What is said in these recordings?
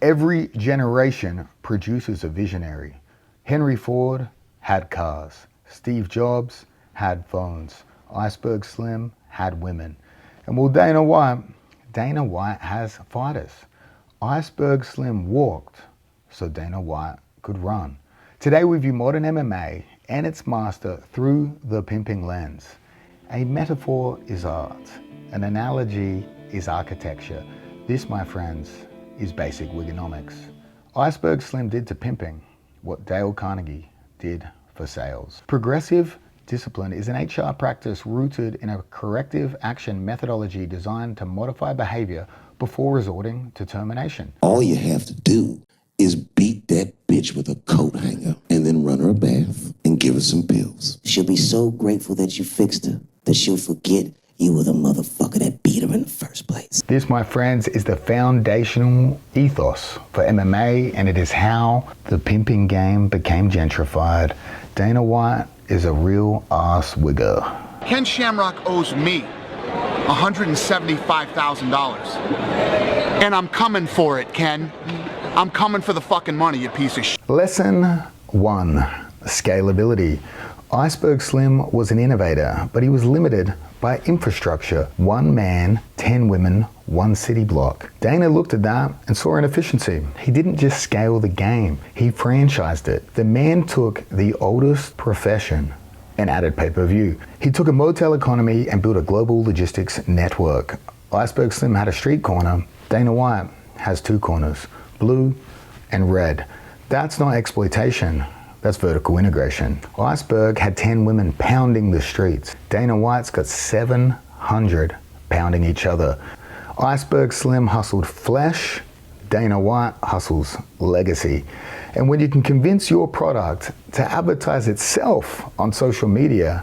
Every generation produces a visionary. Henry Ford had cars. Steve Jobs had phones. Icberg Slim had women. And well, Dana White has fighters. Icberg Slim walked so Dana White could run. Today we view modern MMA and its master through the pimping lens. A metaphor is art. An analogy is architecture. This, my friends, is basic Wigonomics. Icberg Slim did to pimping what Dale Carnegie did for sales. Progressive discipline is an HR practice rooted in a corrective action methodology designed to modify behavior before resorting to termination. All you have to do is beat that bitch with a coat hanger and then run her a bath and give her some pills. She'll be so grateful that you fixed her that she'll forget you were the motherfucker that beat her in the first place. This, my friends, is the foundational ethos for MMA, and it is how the pimping game became gentrified. Dana White is a real ass wigger. Ken Shamrock owes me $175,000. And I'm coming for it, Ken. I'm coming for the fucking money, you piece of shit. Lesson 1, scalability. Icberg Slim was an innovator, but he was limited by infrastructure. 1 man, 10 women, 1 city block. Dana looked at that and saw an efficiency. He didn't just scale the game, he franchised it. The man took the oldest profession and added pay-per-view. He took a motel economy and built a global logistics network. Icberg Slim had a street corner. Dana White has 2 corners, blue and red. That's not exploitation. That's vertical integration. Icberg had 10 women pounding the streets. Dana White's got 700 pounding each other. Icberg Slim hustled flesh. Dana White hustles legacy. And when you can convince your product to advertise itself on social media,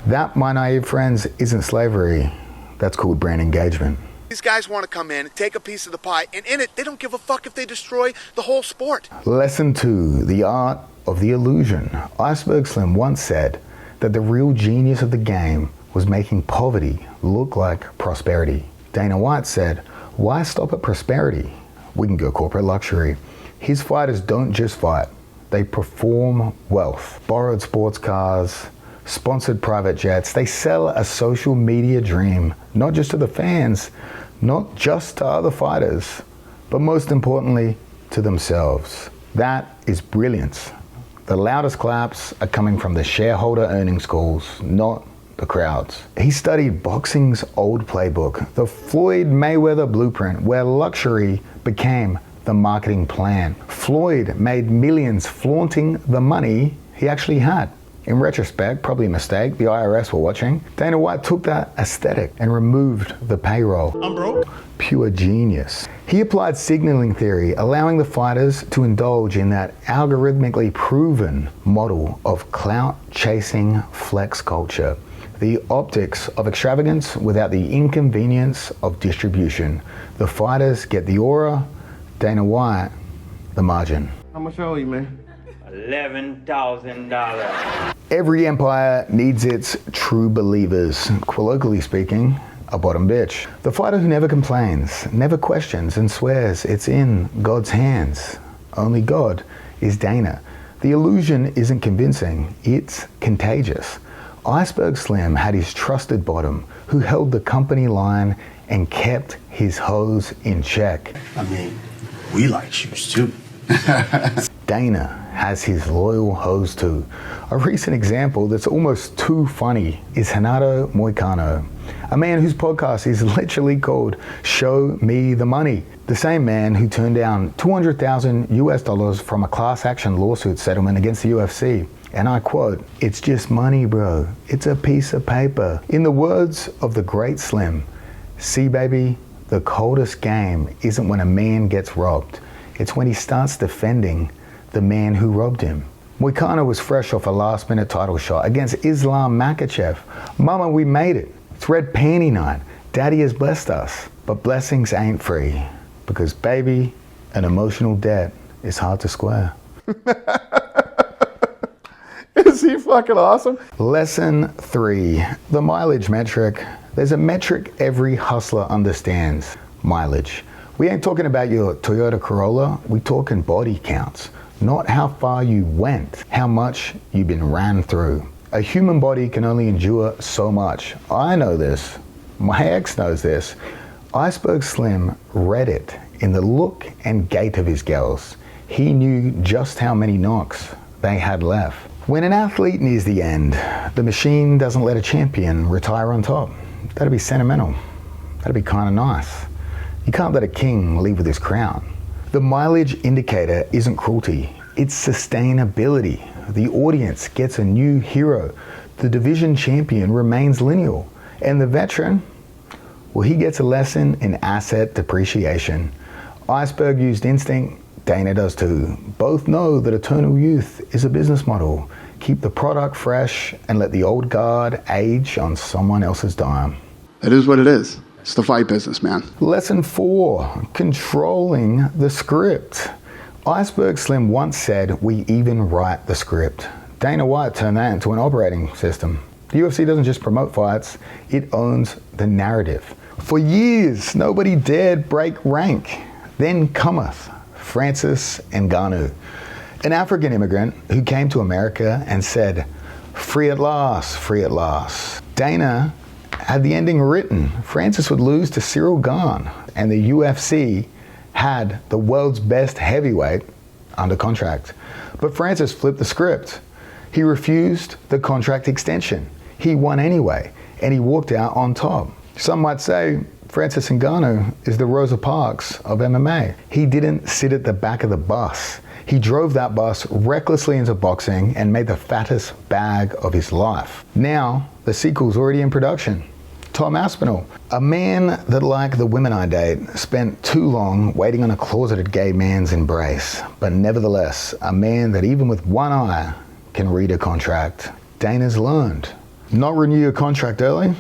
that, my naive friends, isn't slavery. That's called brand engagement. These guys want to come in, take a piece of the pie, and in it, they don't give a fuck if they destroy the whole sport. Lesson 2, the art of the illusion. Icberg Slim once said that the real genius of the game was making poverty look like prosperity. Dana White said, why stop at prosperity? We can go corporate luxury. His fighters don't just fight, they perform wealth. Borrowed sports cars, sponsored private jets. They sell a social media dream, not just to the fans, not just to other fighters, but most importantly, to themselves. That is brilliance. The loudest claps are coming from the shareholder earnings calls, not the crowds. He studied boxing's old playbook, the Floyd Mayweather blueprint, where luxury became the marketing plan. Floyd made millions flaunting the money he actually had. In retrospect, probably a mistake, the IRS were watching. Dana White took that aesthetic and removed the payroll. I'm broke. Pure genius. He applied signaling theory, allowing the fighters to indulge in that algorithmically proven model of clout-chasing flex culture. The optics of extravagance without the inconvenience of distribution. The fighters get the aura, Dana White, the margin. How much I owe you, man? $11,000. Every empire needs its true believers. Colloquially speaking, a bottom bitch. The fighter who never complains, never questions, and swears it's in God's hands. Only God is Dana. The illusion isn't convincing, it's contagious. Icberg Slim had his trusted bottom, who held the company line and kept his hoes in check. I mean, we like shoes too. Dana has his loyal hoes too. A recent example that's almost too funny is Renato Moicano, a man whose podcast is literally called Show Me the Money. The same man who turned down $200,000 from a class action lawsuit settlement against the UFC. And I quote, "It's just money, bro. It's a piece of paper." In the words of the great Slim, "See, baby, the coldest game isn't when a man gets robbed. It's when he starts defending the man who robbed him." Moicano was fresh off a last-minute title shot against Islam Makhachev. "Mama, we made it. It's red panty night. Daddy has blessed us." But blessings ain't free. Because, baby, an emotional debt is hard to square. Is he fucking awesome? Lesson 3, the mileage metric. There's a metric every hustler understands, mileage. We ain't talking about your Toyota Corolla, we talking body counts. Not how far you went, how much you've been ran through. A human body can only endure so much. I know this. My ex knows this. Icberg Slim read it in the look and gait of his girls. He knew just how many knocks they had left. When an athlete nears the end, the machine doesn't let a champion retire on top. That'd be sentimental. That'd be kind of nice. You can't let a king leave with his crown. The mileage indicator isn't cruelty, it's sustainability. The audience gets a new hero. The division champion remains lineal. And the veteran, well, he gets a lesson in asset depreciation. Icberg used instinct, Dana does too. Both know that eternal youth is a business model. Keep the product fresh and let the old guard age on someone else's dime. It is what it is. It's the fight business, man. Lesson 4, controlling the script. Icberg Slim once said, we even write the script. Dana White turned that into an operating system. The UFC doesn't just promote fights, it owns the narrative. For years, nobody dared break rank. Then cometh Francis Ngannou, an African immigrant who came to America and said, free at last, free at last. Dana had the ending written. Francis would lose to Cyril Gane, and the UFC had the world's best heavyweight under contract. But Francis flipped the script. He refused the contract extension. He won anyway, and he walked out on top. Some might say Francis Ngannou is the Rosa Parks of MMA. He didn't sit at the back of the bus. He drove that bus recklessly into boxing and made the fattest bag of his life. Now, the sequel's already in production. Tom Aspinall, a man that, like the women I date, spent too long waiting on a closeted gay man's embrace, but nevertheless, a man that even with one eye can read a contract. Dana's learned. Not renew your contract early?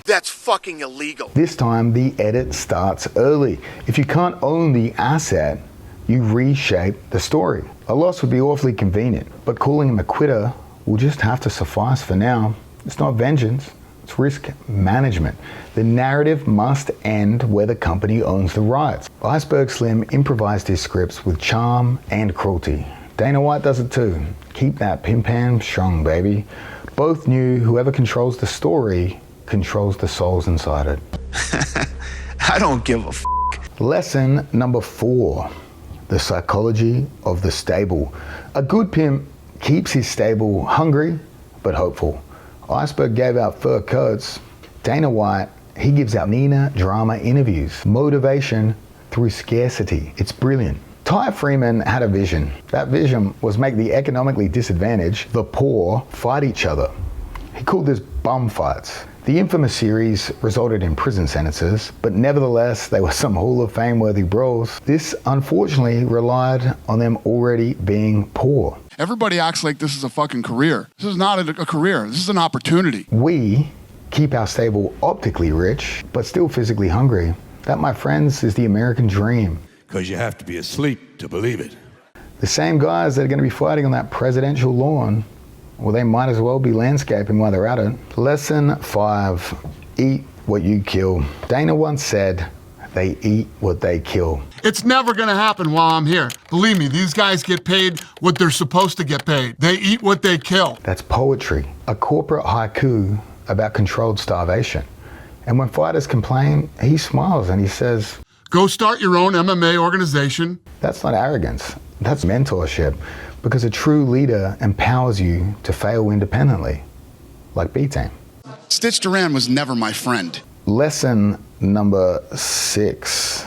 That's fucking illegal. This time, the edit starts early. If you can't own the asset, you reshape the story. A loss would be awfully convenient, but calling him a quitter will just have to suffice for now. It's not vengeance, it's risk management. The narrative must end where the company owns the rights. Icberg Slim improvised his scripts with charm and cruelty. Dana White does it too. Keep that pimping strong, baby. Both knew whoever controls the story controls the souls inside it. I don't give a f. Lesson number 4, the psychology of the stable. A good pimp keeps his stable hungry but hopeful. Icberg gave out fur coats. Dana White, he gives out Nina drama interviews. Motivation through scarcity. It's brilliant. Ty Freeman had a vision. That vision was make the economically disadvantaged, the poor, fight each other. He called this bum fights. The infamous series resulted in prison sentences, but nevertheless, they were some Hall of Fame worthy brawls. This unfortunately relied on them already being poor. Everybody acts like this is a fucking career. This is not a career. This is an opportunity. We keep our stable optically rich, but still physically hungry. That, my friends, is the American dream. Because you have to be asleep to believe it. The same guys that are going to be fighting on that presidential lawn, well, they might as well be landscaping while they're at it. Lesson 5, eat what you kill. Dana once said, they eat what they kill. It's never gonna happen while I'm here. Believe me, these guys get paid what they're supposed to get paid. They eat what they kill. That's poetry, a corporate haiku about controlled starvation. And when fighters complain, he smiles and he says, go start your own MMA organization. That's not arrogance, that's mentorship. Because a true leader empowers you to fail independently, like B-Team. Stitch Duran was never my friend. Lesson number 6,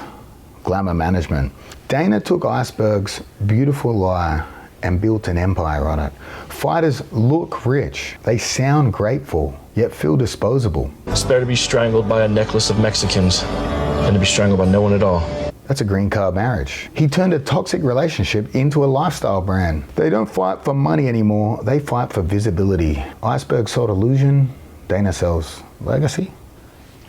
glamour management. Dana took Icberg's beautiful lie and built an empire on it. Fighters look rich, they sound grateful, yet feel disposable. It's better to be strangled by a necklace of Mexicans than to be strangled by no one at all. That's a green card marriage. He turned a toxic relationship into a lifestyle brand. They don't fight for money anymore, they fight for visibility. Icberg sold illusion, Dana sells legacy.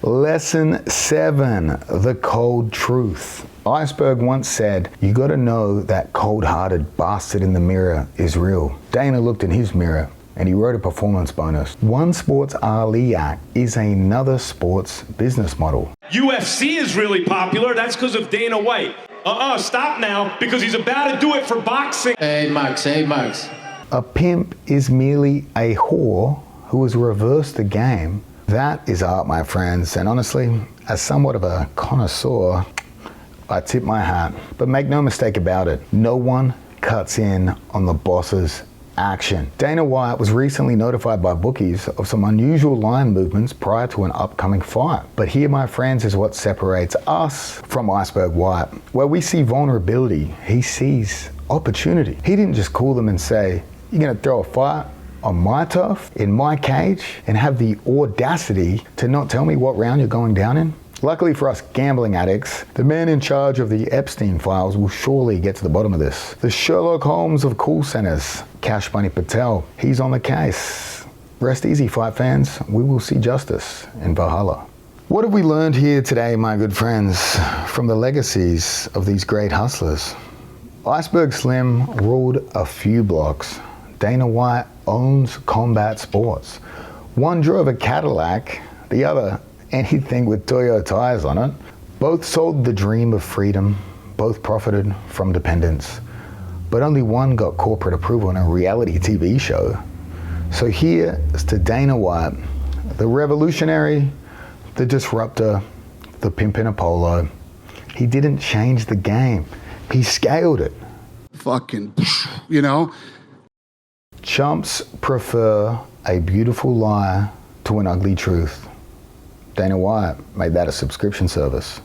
Lesson 7, the cold truth. Icberg once said, you gotta know that cold-hearted bastard in the mirror is real. Dana looked in his mirror. and he wrote a performance bonus. One sport's Ali Act is another sport's business model. UFC is really popular. That's because of Dana White. Stop now, because he's about to do it for boxing. Hey, Max. A pimp is merely a whore who has reversed the game. That is art, my friends, and honestly, as somewhat of a connoisseur, I tip my hat. But make no mistake about it, no one cuts in on the boss's action. Dana White was recently notified by bookies of some unusual line movements prior to an upcoming fight. But here, my friends, is what separates us from Icberg White. Where we see vulnerability, he sees opportunity. He didn't just call them and say, "You're gonna throw a fight on my turf, in my cage," and have the audacity to not tell me what round you're going down in. Luckily for us gambling addicts, the man in charge of the Epstein files will surely get to the bottom of this. The Sherlock Holmes of call centers, Cash Bunny Patel, he's on the case. Rest easy, fight fans. We will see justice in Valhalla. What have we learned here today, my good friends, from the legacies of these great hustlers? Icberg Slim ruled a few blocks. Dana White owns combat sports. One drove a Cadillac, the other anything with Toyo tires on it. Both sold the dream of freedom, both profited from dependence, but only one got corporate approval in a reality TV show. So here is to Dana White, the revolutionary, the disruptor, the pimp in a polo. He didn't change the game, he scaled it. Fucking, you know? Chumps prefer a beautiful lie to an ugly truth. Dana White made that a subscription service.